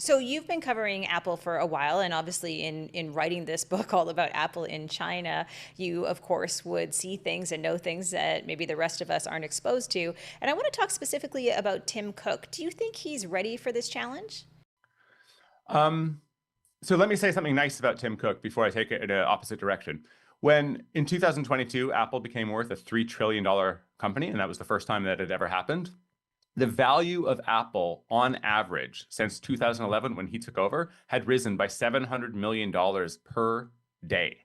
So you've been covering Apple for a while, and obviously in writing this book all about Apple in China, you of course would see things and know things that maybe the rest of us aren't exposed to. And I want to talk specifically about Tim Cook. Do you think he's ready for this challenge? Um, so let me say something nice about Tim Cook before I take it in an opposite direction. When in 2022, Apple became worth a $3 trillion company, and that was the first time that had ever happened, the value of Apple on average since 2011 when he took over had risen by $700 million per day.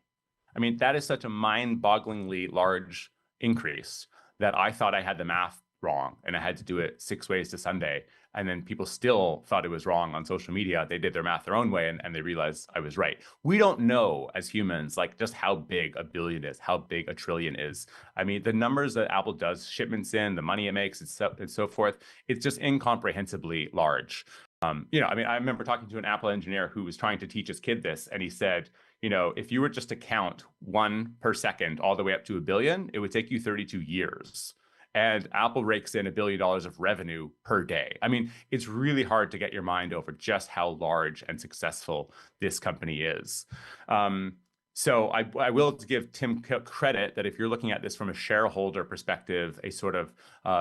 I mean, that is such a mind-bogglingly large increase that I thought I had the math wrong and I had to do it 6 ways to Sunday. And then people still thought it was wrong on social media. They did their math their own way and they realized I was right. We don't know as humans, like just how big a billion is, how big a trillion is. I mean, the numbers that Apple does, shipments in, the money it makes, and so forth, it's just incomprehensibly large. I mean, I remember talking to an Apple engineer who was trying to teach his kid this, and he said, if you were just to count one per second all the way up to a billion, it would take you 32 years. And Apple rakes in $1 billion of revenue per day. I mean, it's really hard to get your mind over just how large and successful this company is. So I will give Tim Cook credit that if you're looking at this from a shareholder perspective, a sort of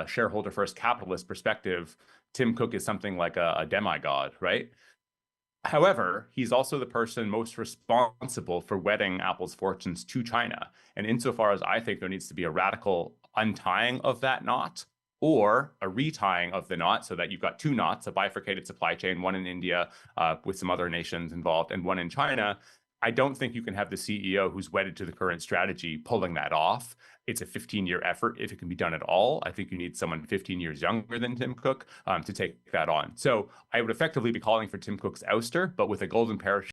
shareholder first capitalist perspective, Tim Cook is something like a demigod, right? However, he's also the person most responsible for wedding Apple's fortunes to China. And insofar as I think there needs to be a radical untying of that knot or a retying of the knot so that you've got two knots, a bifurcated supply chain, one in India with some other nations involved and one in China. I don't think you can have the CEO who's wedded to the current strategy pulling that off. It's a 15-year effort if it can be done at all. I think you need someone 15 years younger than Tim Cook to take that on. So I would effectively be calling for Tim Cook's ouster, but with a golden parachute